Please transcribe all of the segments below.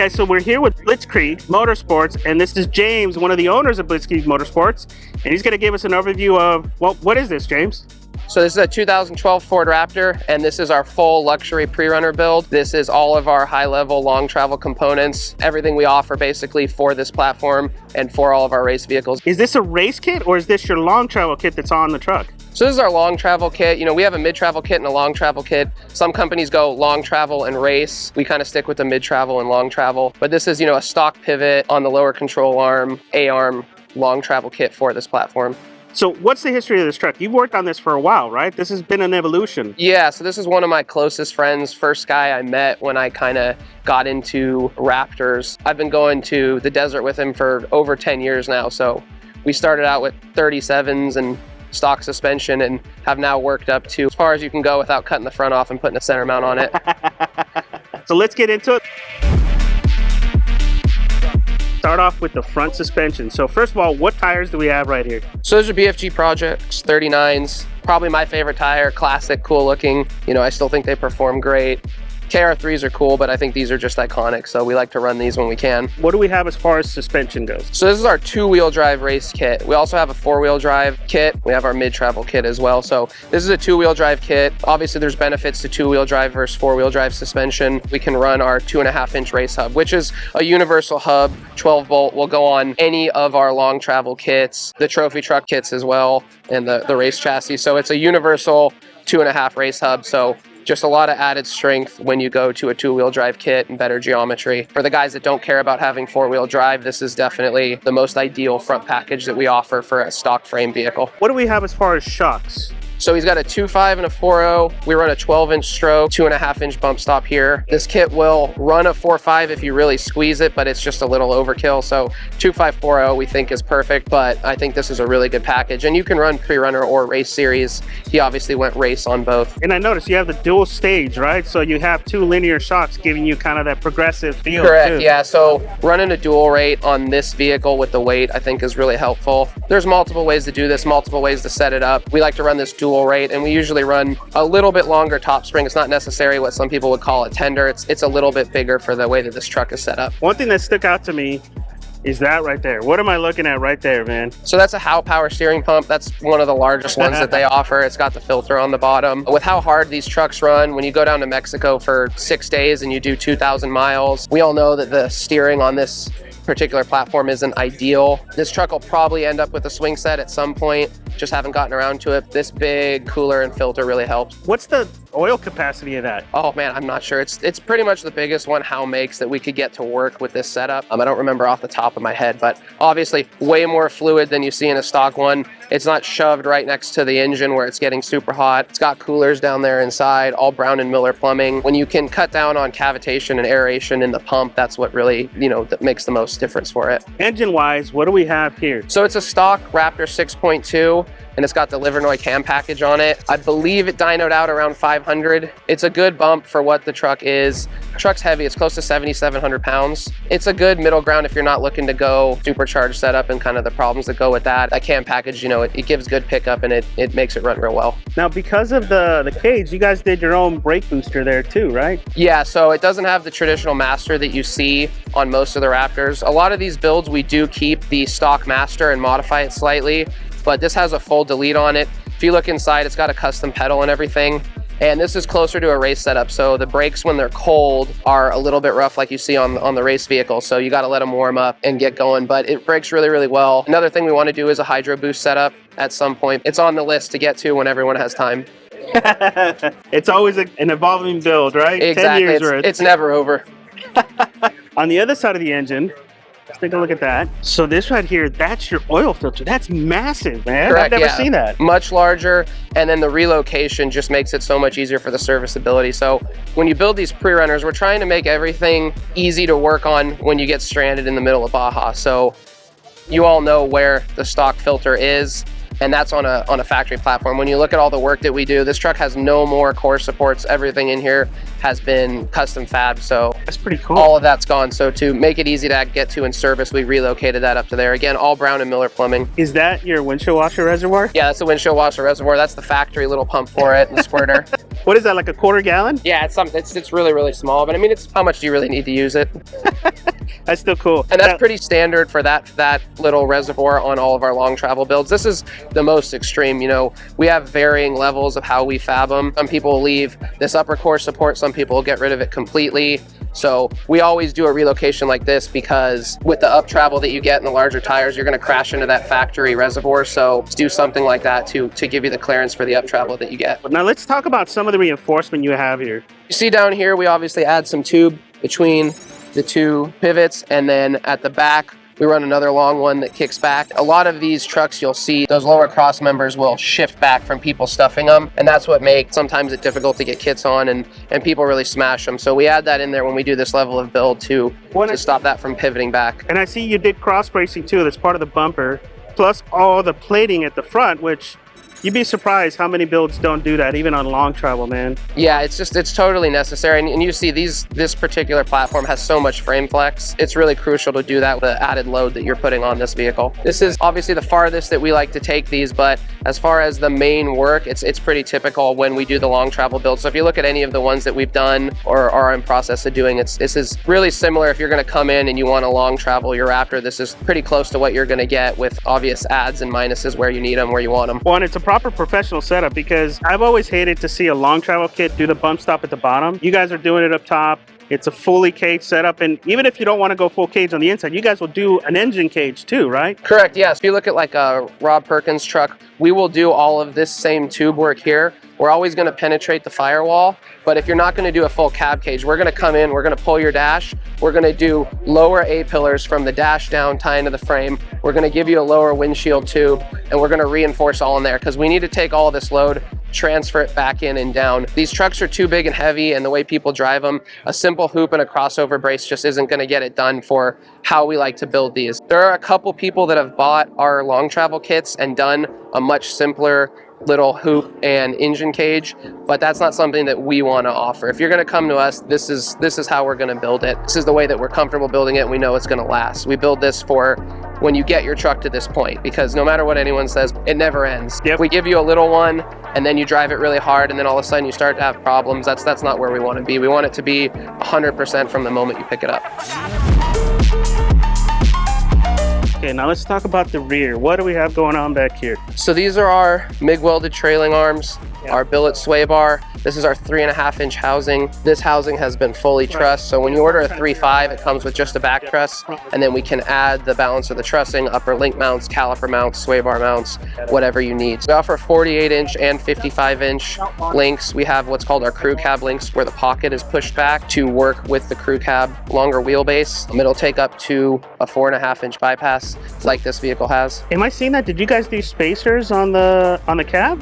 guys, so we're here with Blitzkrieg Motorsports, and this is James, one of the owners of Blitzkrieg Motorsports, and he's going to give us an overview of, well, what is this, James? So this is a 2012 Ford Raptor, and this is our full luxury pre-runner build. This is all of our high-level long travel components, everything we offer basically for this platform and for all of our race vehicles. Is this a race kit, or is this your long travel kit that's on the truck? So this is our long travel kit. You know, we have a mid-travel kit and a long travel kit. Some companies go long travel and race. We kind of stick with the mid-travel and long travel. But this is, you know, a stock pivot on the lower control arm, A-arm long travel kit for this platform. So what's the history of this truck? You've worked on this for a while, right? This has been an evolution. Yeah, so this is one of my closest friends, first guy I met when I kind of got into Raptors. I've been going to the desert with him for over 10 years now. So we started out with 37s and stock suspension and have now worked up to as far as you can go without cutting the front off and putting a center mount on it. So let's get into it. Start off with the front suspension. So first of all, what tires do we have right here? So those are BFG Projects 39s. Probably my favorite tire, classic, cool looking. You know, I still think they perform great. KR3s are cool, but I think these are just iconic, so we like to run these when we can. What do we have as far as suspension goes? So this is our two-wheel drive race kit. We also have a four-wheel drive kit. We have our mid-travel kit as well. So this is a two-wheel drive kit. Obviously, there's benefits to two-wheel drive versus four-wheel drive suspension. We can run our 2.5-inch race hub, which is a universal hub, 12-volt. Will go on any of our long travel kits, the trophy truck kits as well, and the race chassis. So it's a universal 2.5 race hub. So just a lot of added strength when you go to a two-wheel drive kit and better geometry. For the guys that don't care about having four-wheel drive, this is definitely the most ideal front package that we offer for a stock frame vehicle. What do we have as far as shocks? So he's got a 2.5 and a 4.0. We run a 12-inch stroke, 2.5-inch bump stop here. This kit will run a 4.5 if you really squeeze it, but it's just a little overkill. So 2.5 4.0 we think is perfect, but I think this is a really good package. And you can run pre-runner or race series. He obviously went race on both. And I noticed you have the dual stage, right? So you have two linear shocks giving you kind of that progressive feel. Correct, too. yeah. So running a dual rate on this vehicle with the weight, I think is really helpful. There's multiple ways to do this, multiple ways to set it up. We like to run this dual rate, and we usually run a little bit longer top spring. It's not necessarily what some people would call a tender. It's a little bit bigger for the way that this truck is set up. One thing that stuck out to me is that right there. What am I looking at right there, man? So that's a Howe power steering pump. That's one of the largest ones that they offer. It's got the filter on the bottom. With how hard these trucks run, when you go down to Mexico for 6 days and you do 2,000 miles, we all know that the steering on this particular platform isn't ideal. This truck will probably end up with a swing set at some point, just haven't gotten around to it. This big cooler and filter really helps. What's the oil capacity of that? Oh man, I'm not sure. It's pretty much the biggest one Howe makes that we could get to work with this setup. I don't remember off the top of my head, but obviously way more fluid than you see in a stock one. It's not shoved right next to the engine where it's getting super hot. It's got coolers down there inside, all Brown and Miller plumbing. When you can cut down on cavitation and aeration in the pump, that's what really, you know, that makes the most difference for it. Engine-wise, what do we have here? So it's a stock Raptor 6.2. and it's got the Livernois cam package on it. I believe it dynoed out around 500. It's a good bump for what the truck is. The truck's heavy, it's close to 7,700 pounds. It's a good middle ground if you're not looking to go supercharged setup and kind of the problems that go with that. That cam package, you know, it gives good pickup and it makes it run real well. Now, because of the cage, you guys did your own brake booster there too, right? Yeah, so it doesn't have the traditional master that you see on most of the Raptors. A lot of these builds, we do keep the stock master and modify it slightly, but this has a full delete on it. If you look inside, it's got a custom pedal and everything. And this is closer to a race setup. So the brakes, when they're cold, are a little bit rough like you see on the race vehicle. So you got to let them warm up and get going, but it brakes really, really well. Another thing we want to do is a hydro boost setup at some point. It's on the list to get to when everyone has time. It's always an evolving build, right? Exactly. 10 years worth. It's never over. On the other side of the engine, let's take a look at that. So this right here, that's your oil filter. That's massive, man. Correct, I've never seen that. Much larger, and then the relocation just makes it so much easier for the serviceability. So when you build these pre-runners, we're trying to make everything easy to work on when you get stranded in the middle of Baja. So you all know where the stock filter is. and that's on a factory platform. When you look at all the work that we do, this truck has no more core supports. Everything in here has been custom fab, so that's pretty cool. All of that's gone. So to make it easy to get to and service, we relocated that up to there. Again, all Brown and Miller plumbing. Is that your windshield washer reservoir? Yeah, that's the windshield washer reservoir. That's the factory little pump for it, and the squirter. What is that, like a quarter gallon? Yeah, it's really, really small, but I mean, it's how much do you really need to use it? That's still cool. And that's pretty standard for that little reservoir on all of our long travel builds. This is the most extreme. You know, we have varying levels of how we fab them. Some people will leave this upper core support, some people will get rid of it completely. So we always do a relocation like this because with the up travel that you get in the larger tires, you're going to crash into that factory reservoir. So let's do something like that to give you the clearance for the up travel that you get. Now let's talk about some of the reinforcement you have here. You see down here, we obviously add some tube between the two pivots, and then at the back, we run another long one that kicks back. A lot of these trucks, you'll see those lower cross members will shift back from people stuffing them, and that's what makes sometimes it difficult to get kits on, and people really smash them. So we add that in there when we do this level of build to stop that from pivoting back. And I see you did cross bracing too. That's part of the bumper, plus all the plating at the front, which you'd be surprised how many builds don't do that, even on long travel, man. Yeah, it's totally necessary. And you see this particular platform has so much frame flex. It's really crucial to do that with the added load that you're putting on this vehicle. This is obviously the farthest that we like to take these, but as far as the main work, it's pretty typical when we do the long travel build. So if you look at any of the ones that we've done or are in process of doing, this is really similar. If you're gonna come in and you want a long travel, your Raptor, this is pretty close to what you're gonna get with obvious adds and minuses where you need them, where you want them. Well, and it's a proper professional setup, because I've always hated to see a long travel kit do the bump stop at the bottom. You guys are doing it up top. It's a fully caged setup, and even if you don't want to go full cage on the inside, you guys will do an engine cage too, right? Correct, yes. If you look at like a Rob Perkins truck, we will do all of this same tube work here. We're always going to penetrate the firewall, but if you're not going to do a full cab cage, we're going to come in, we're going to pull your dash, we're going to do lower A-pillars from the dash down, tie into the frame, we're going to give you a lower windshield tube, and we're going to reinforce all in there, because we need to take all of this load, transfer it back in and down. These trucks are too big and heavy, and the way people drive them, a simple hoop and a crossover brace just isn't going to get it done for how we like to build these. There are a couple people that have bought our long travel kits and done a much simpler little hoop and engine cage, but that's not something that we want to offer. If you're going to come to us, this is how we're going to build it. This is the way that we're comfortable building it, and we know it's going to last. We build this for when you get your truck to this point, because no matter what anyone says, it never ends. Yep. If we give you a little one and then you drive it really hard and then all of a sudden you start to have problems, that's not where we want to be. We want it to be 100% from the moment you pick it up. Okay, now let's talk about the rear. What do we have going on back here? So these are our MIG welded trailing arms, our billet sway bar. This is our 3.5-inch housing. This housing has been fully trussed. So when you order a 3.5, it comes with just a back truss, and then we can add the balance of the trussing, upper link mounts, caliper mounts, sway bar mounts, whatever you need. So we offer 48-inch and 55-inch links. We have what's called our crew cab links, where the pocket is pushed back to work with the crew cab longer wheelbase. It'll take up to a 4.5-inch bypass, like this vehicle has. Am I seeing that? Did you guys do spacers on the cab?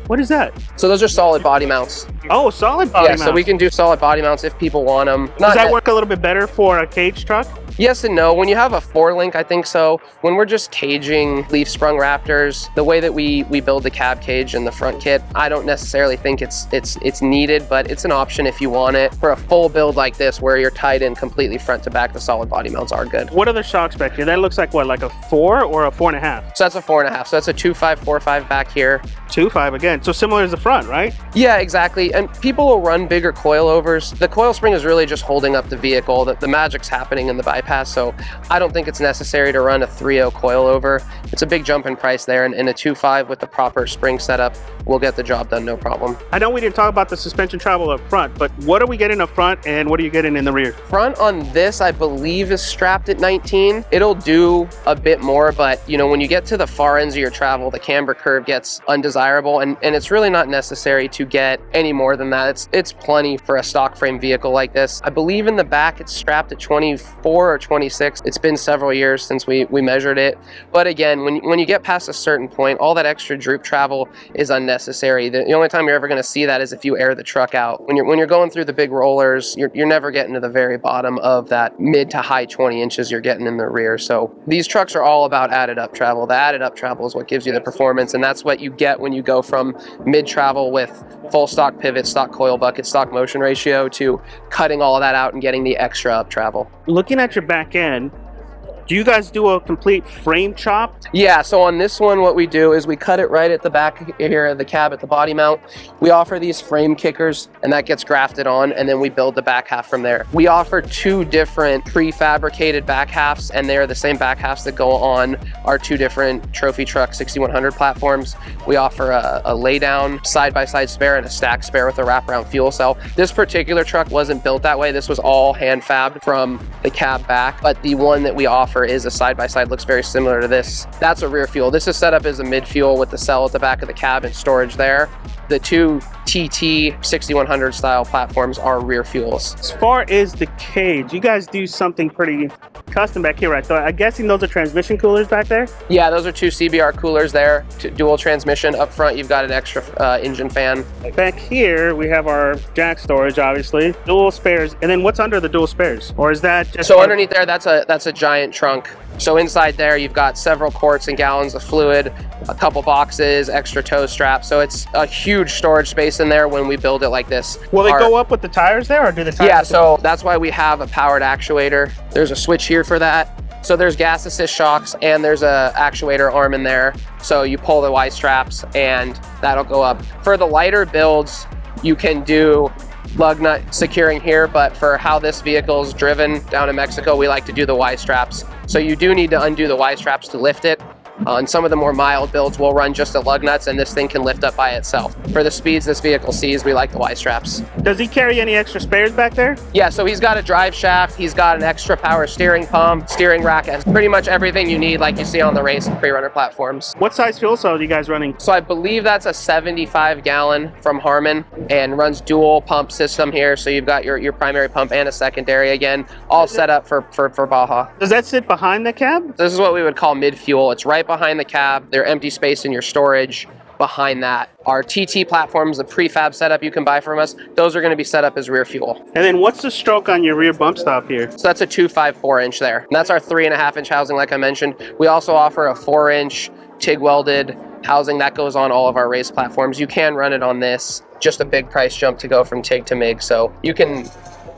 What is that? So those are solid body mounts. Oh, solid body mounts. Yeah, so we can do solid body mounts if people want them. Does that work a little bit better for a cage truck? Yes and no. When you have a 4-link, I think so. When we're just caging leaf sprung Raptors, the way that we build the cab cage and the front kit, I don't necessarily think it's needed, but it's an option if you want it. For a full build like this, where you're tied in completely front to back, the solid body mounts are good. What are the shocks back here? That looks like what, like a 4 or a 4.5? So that's a 4.5. So that's a 2.5, 4.5 back here. 2.5 again. So similar as the front, right? Yeah, exactly. And people will run bigger coilovers. The coil spring is really just holding up the vehicle. The magic's happening in the bypass. So I don't think it's necessary to run a 3.0 coilover. It's a big jump in price there, and in a 2.5 with the proper spring setup, we'll get the job done, no problem. I know we didn't talk about the suspension travel up front, but what are we getting up front and what are you getting in the rear? Front on this, I believe, is strapped at 19. It'll do a bit more, but you know, when you get to the far ends of your travel, the camber curve gets undesirable, and it's really not necessary to get any more than that. It's plenty for a stock frame vehicle like this. I believe in the back it's strapped at 24 or 26. It's been several years since we measured it, but again, when you get past a certain point, all that extra droop travel is unnecessary. necessary. The only time you're ever going to see that is if you air the truck out. When you're going through the big rollers, you're never getting to the very bottom of that mid to high 20 inches you're getting in the rear. So these trucks are all about added up travel. The added up travel is what gives you the performance, and that's what you get when you go from mid travel with full stock pivot, stock coil bucket, stock motion ratio to cutting all of that out and getting the extra up travel. Looking at your back end, do you guys do a complete frame chop? Yeah, so on this one, what we do is we cut it right at the back here of the cab at the body mount. We offer these frame kickers, and that gets grafted on, and then we build the back half from there. We offer 2 different prefabricated back halves, and they're the same back halves that go on our 2 different trophy truck 6100 platforms. We offer a laydown side-by-side spare and a stack spare with a wraparound fuel cell. This particular truck wasn't built that way. This was all hand fabbed from the cab back, but the one that we offer is a side-by-side, looks very similar to this. That's a rear fuel. This is set up as a mid fuel with the cell at the back of the cab and storage there. The 2 TT 6100 style platforms are rear fuels. As far as the cage, you guys do something pretty custom back here, right? So I'm guessing those are transmission coolers back there? Yeah, those are 2 CBR coolers there, dual transmission. Up front, you've got an extra engine fan. Back here, we have our jack storage, obviously, dual spares, and then what's under the dual spares? Or is that just... So underneath there, that's a giant trunk. So inside there, you've got several quarts and gallons of fluid, a couple boxes, extra tow straps. So it's a huge storage space in there when we build it like this. Will they go up with the tires there, or do the tires... Yeah, so that's why we have a powered actuator. There's a switch here for that. So there's gas assist shocks, and there's a actuator arm in there. So you pull the Y straps and that'll go up. For the lighter builds, you can do lug nut securing here, but for how this vehicle is driven down in Mexico, we like to do the Y straps. So you do need to undo the Y straps to lift it. On some of the more mild builds, we'll run just the lug nuts, and this thing can lift up by itself. For the speeds this vehicle sees, we like the Y straps. Does he carry any extra spares back there? Yeah, so he's got a drive shaft, he's got an extra power steering pump, steering rack, and pretty much everything you need like you see on the race and pre-runner platforms. What size fuel cell are you guys running? So I believe that's a 75 gallon from Harman, and runs dual pump system here. So you've got your primary pump and a secondary, again, all set up for Baja. Does that sit behind the cab? This is what we would call mid-fuel. It's right behind the cab. There's empty space in your storage behind that. Our TT platforms, the prefab setup you can buy from us, those are going to be set up as rear fuel. And then what's the stroke on your rear bump stop here? So that's a 254 inch there. And that's our 3.5 inch housing like I mentioned. We also offer a 4 inch TIG welded housing that goes on all of our race platforms. You can run it on this, just a big price jump to go from TIG to MIG. So you can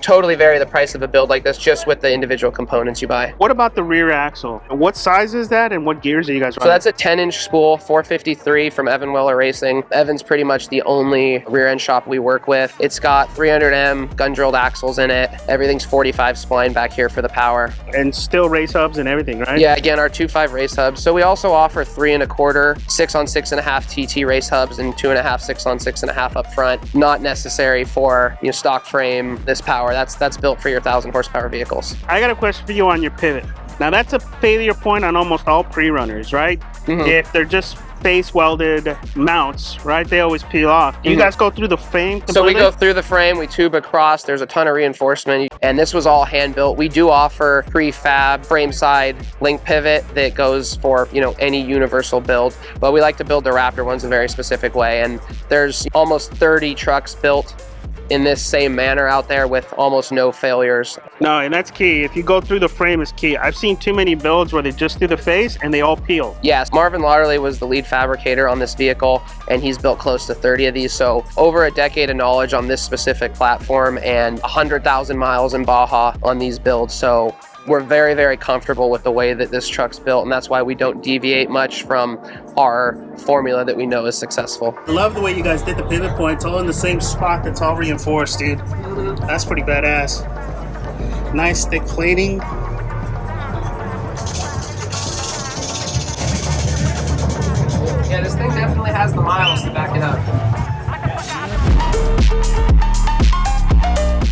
totally vary the price of a build like this just with the individual components you buy. What about the rear axle? What size is that, and what gears are you guys running? So that's a 10-inch spool, 453 from Evan Weller Racing. Evan's pretty much the only rear end shop we work with. It's got 300M gun drilled axles in it. Everything's 45 spline back here for the power. And still race hubs and everything, right? Yeah, again, our 2.5 race hubs. So we also offer 3 1/4, 6 on 6.5 TT race hubs, and 2.5, 6 on 6.5 up front. Not necessary for stock frame, this power. That's built for your 1,000 horsepower vehicles. I got a question for you on your pivot. Now that's a failure point on almost all pre-runners, right? Mm-hmm. If they're just face welded mounts, right? They always peel off. Do you guys go through the frame completely? So we go through the frame, we tube across, there's a ton of reinforcement, and this was all hand built. We do offer prefab frame side link pivot that goes for, any universal build, but we like to build the Raptor ones in a very specific way, and there's almost 30 trucks built in this same manner out there with almost no failures. No, and that's key. If you go through the frame is key. I've seen too many builds where they just do the face and they all peel. Yes, Marvin Lauderley was the lead fabricator on this vehicle, and he's built close to 30 of these. So over a decade of knowledge on this specific platform and 100,000 miles in Baja on these builds. So we're very, very comfortable with the way that this truck's built, and that's why we don't deviate much from our formula that we know is successful. I love the way you guys did the pivot points all in the same spot. That's all reinforced, dude. That's pretty badass. Nice thick plating. Yeah, this thing definitely has the miles to back it up.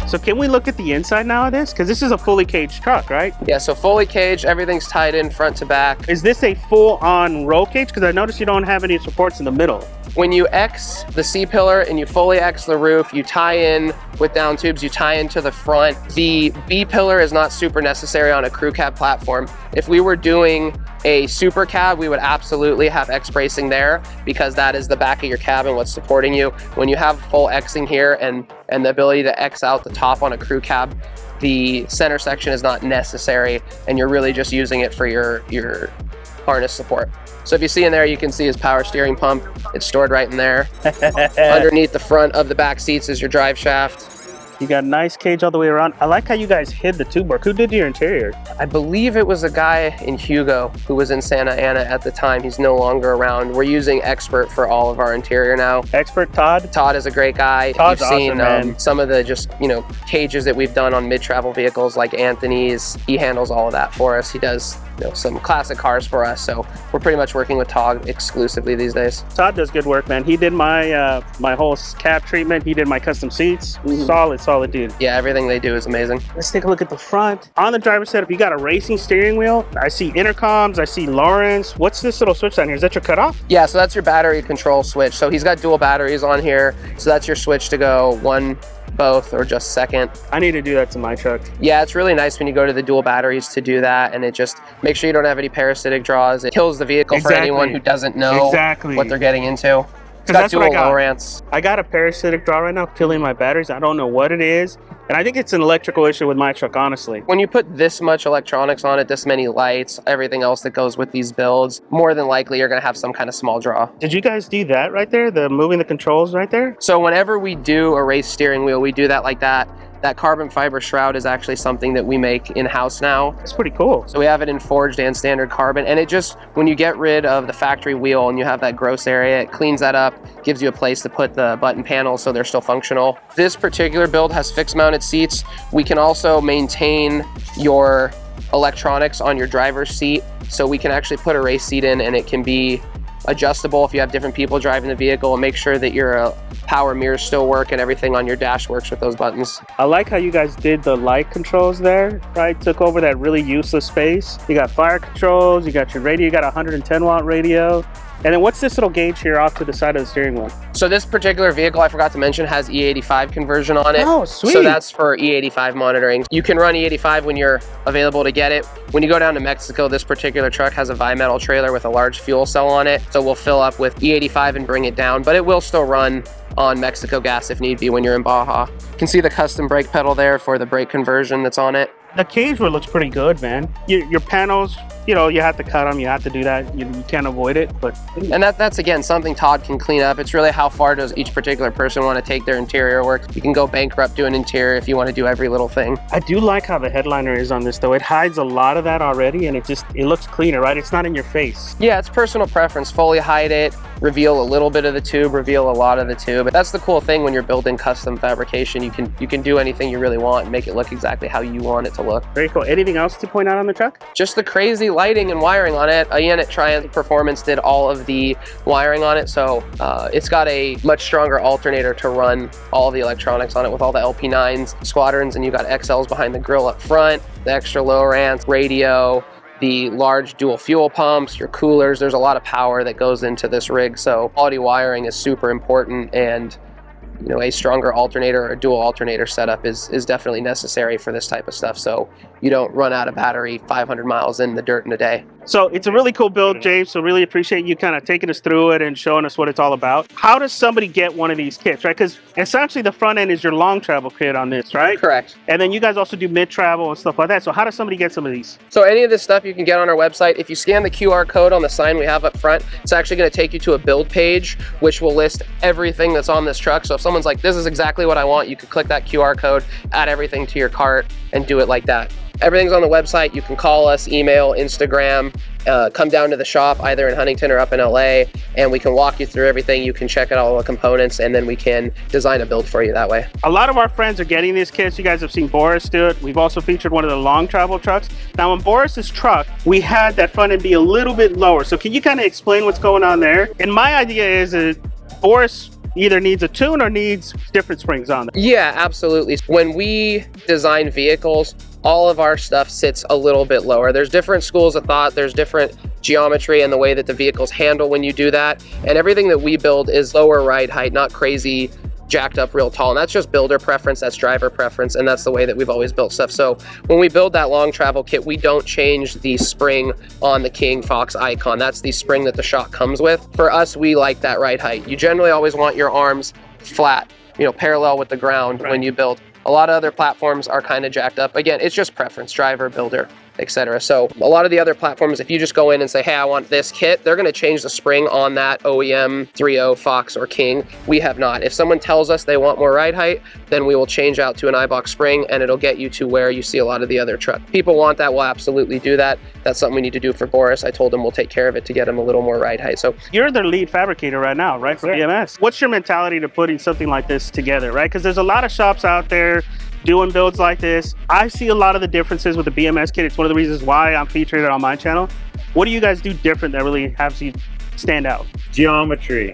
So can we look at the inside now of this? Because this is a fully caged truck, right? Yeah, so fully caged, everything's tied in front to back. Is this a full-on roll cage? Because I noticed you don't have any supports in the middle. When you X the C-pillar and you fully X the roof, you tie in with down tubes, you tie into the front. The B-pillar is not super necessary on a crew cab platform. If we were doing a super cab, we would absolutely have X bracing there because that is the back of your cab and what's supporting you. When you have full Xing here and the ability to X out the top on a crew cab, the center section is not necessary and you're really just using it for your harness support. So if you see in there, you can see his power steering pump. It's stored right in there. Underneath the front of the back seats is your drive shaft. You got a nice cage all the way around. I like how you guys hid the tube work. Who did your interior? I believe it was a guy in Hugo who was in Santa Ana at the time. He's no longer around. We're using Expert for all of our interior now. Expert Todd? Todd is a great guy. Todd's You've seen awesome, some of the just, cages that we've done on mid-travel vehicles like Anthony's. He handles all of that for us. He does some classic cars for us. So we're pretty much working with Todd exclusively these days. Todd does good work, man. He did my my whole cab treatment. He did my custom seats. Solid dude. Yeah, everything they do is amazing. Let's take a look at the front. On the driver's setup, you got a racing steering wheel. I see intercoms. I see Lawrence. What's this little switch down here? Is that your cutoff? Yeah, so that's your battery control switch. So he's got dual batteries on here. So that's your switch to go one, both, or just second. I need to do that to my truck. Yeah, it's really nice when you go to the dual batteries to do that, and it just makes sure you don't have any parasitic draws. It kills the vehicle for anyone who doesn't know what they're getting into. It's got dual Lowrance. I got a parasitic draw right now killing my batteries. I don't know what it is. And I think it's an electrical issue with my truck, honestly. When you put this much electronics on it, this many lights, everything else that goes with these builds, more than likely you're going to have some kind of small draw. Did you guys do that right there? The moving the controls right there? So whenever we do a race steering wheel, we do that like that. That carbon fiber shroud is actually something that we make in-house now. It's pretty cool. So we have it in forged and standard carbon, and it just, when you get rid of the factory wheel and you have that gross area, it cleans that up, gives you a place to put the button panels so they're still functional. This particular build has fixed mounted seats. We can also maintain your electronics on your driver's seat, so we can actually put a race seat in and it can be adjustable if you have different people driving the vehicle, and make sure that your power mirrors still work and everything on your dash works with those buttons. I like how you guys did the light controls there, right? Took over that really useless space. You got fire controls, you got your radio, you got a 110 watt radio. And then what's this little gauge here off to the side of the steering wheel? So this particular vehicle, I forgot to mention, has E85 conversion on it. Oh, sweet. So that's for E85 monitoring. You can run E85 when you're available to get it. When you go down to Mexico, this particular truck has a bi-metal trailer with a large fuel cell on it. So we'll fill up with E85 and bring it down, but it will still run on Mexico gas if need be when you're in Baja. You can see the custom brake pedal there for the brake conversion that's on it. The cage looks pretty good, man. Your panels, you have to cut them. You have to do that. You can't avoid it. And that's again something Todd can clean up. It's really how far does each particular person want to take their interior work. You can go bankrupt doing interior if you want to do every little thing. I do like how the headliner is on this though. It hides a lot of that already, and it looks cleaner, right? It's not in your face. Yeah, it's personal preference. Fully hide it, reveal a little bit of the tube, reveal a lot of the tube. That's the cool thing when you're building custom fabrication. You can do anything you really want and make it look exactly how you want it to look. Very cool. Anything else to point out on the truck? Just the crazy lighting and wiring on it. Ian at Triumph Performance did all of the wiring on it, so it's got a much stronger alternator to run all the electronics on it with all the LP9s, squadrons, and you got XLs behind the grill up front, the extra Lowrance, radio, the large dual fuel pumps, your coolers. There's a lot of power that goes into this rig, so quality wiring is super important, and a stronger alternator or a dual alternator setup is definitely necessary for this type of stuff, so you don't run out of battery 500 miles in the dirt in a day. So it's a really cool build, James, so really appreciate you kind of taking us through it and showing us what it's all about. How does somebody get one of these kits, right? Because essentially the front end is your long travel kit on this, right? Correct. And then you guys also do mid travel and stuff like that. So how does somebody get some of these? So any of this stuff you can get on our website. If you scan the QR code on the sign we have up front, it's actually going to take you to a build page, which will list everything that's on this truck. So if someone's like, this is exactly what I want, you could click that QR code, add everything to your cart, and do it like that. Everything's on the website. You can call us, email, Instagram, come down to the shop either in Huntington or up in LA, and we can walk you through everything. You can check out all the components, and then we can design a build for you that way. A lot of our friends are getting these kits. You guys have seen Boris do it. We've also featured one of the long travel trucks. Now on Boris's truck, we had that front end be a little bit lower. So can you kind of explain what's going on there? And my idea is Boris either needs a tune or needs different springs on there. Yeah, absolutely. When we design vehicles, all of our stuff sits a little bit lower. There's different schools of thought, there's different geometry and the way that the vehicles handle when you do that. And everything that we build is lower ride height, not crazy jacked up real tall, and that's just builder preference, that's driver preference, and that's the way that we've always built stuff. So when we build that long travel kit, we don't change the spring on the King Fox icon. That's the spring that the shock comes with. For us, we like that ride height. You generally always want your arms flat, you know, parallel with the ground when you build. A lot of other platforms are kind of jacked up. Again, it's just preference, driver, builder, etc. So a lot of the other platforms, if you just go in and say, hey, I want this kit, they're going to change the spring on that OEM 3.0 Fox or King. We have not. If someone tells us they want more ride height, then we will change out to an iBox spring, and it'll get you to where you see a lot of the other truck. People want that, we'll absolutely do that. That's something we need to do for Boris. I told him we'll take care of it to get him a little more ride height. So you're their lead fabricator right now, right, for BMS. What's your mentality to putting something like this together, right? Because there's a lot of shops out there doing builds like this. I see a lot of the differences with the BMS kit. It's one of the reasons why I'm featuring it on my channel. What do you guys do different that really has you stand out? Geometry,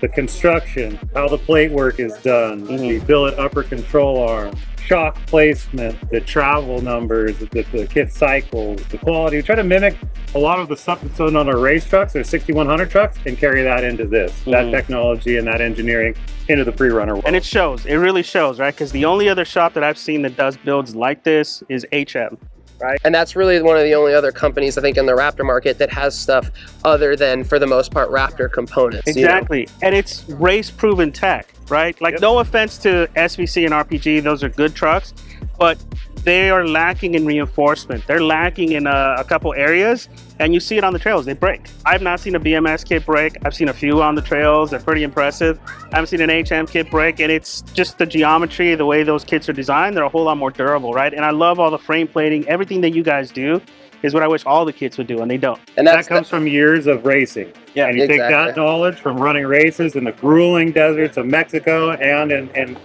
the construction, how the plate work is done, the billet upper control arm, shock placement, the travel numbers, the kit cycles, the quality. We try to mimic a lot of the stuff that's done on our race trucks or 6100 trucks and carry that into this, that technology and that engineering into the pre-runner world. And it shows, it really shows, right? Because the only other shop that I've seen that does builds like this is HM. Right. And that's really one of the only other companies, I think, in the Raptor market that has stuff other than, for the most part, Raptor components. Exactly. You know? And it's race-proven tech, right? Like, no offense to SVC and RPG, those are good trucks, but they are lacking in reinforcement. They're lacking in a couple areas, and you see it on the trails, they break. I've not seen a BMS kit break. I've seen a few on the trails, they're pretty impressive. I haven't seen an HM kit break, and it's just the geometry, the way those kits are designed, they're a whole lot more durable, right? And I love all the frame plating, everything that you guys do is what I wish all the kits would do, and they don't. And that comes from years of racing. Yeah, and you take that knowledge from running races in the grueling deserts of Mexico and in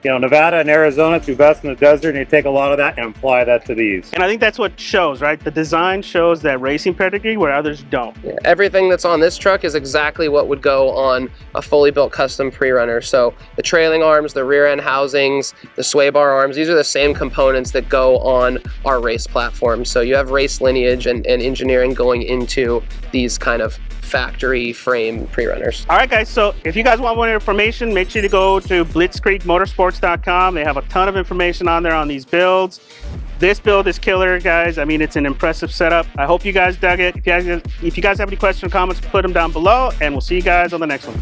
you know, Nevada and Arizona, two best in the desert, and you take a lot of that and apply that to these. And I think that's what shows, right? The design shows that racing pedigree where others don't. Yeah, everything that's on this truck is exactly what would go on a fully built custom pre-runner. So the trailing arms, the rear end housings, the sway bar arms, these are the same components that go on our race platform. So you have race lineage and engineering going into these kind of factory frame pre-runners. All right, guys, so if you guys want more information, make sure to go to blitzkriegmotorsports.com. They have a ton of information on there on these builds. This build is killer, guys. I mean, it's an impressive setup. I hope you guys dug it. If you guys have any questions or comments, put them down below, and we'll see you guys on the next one.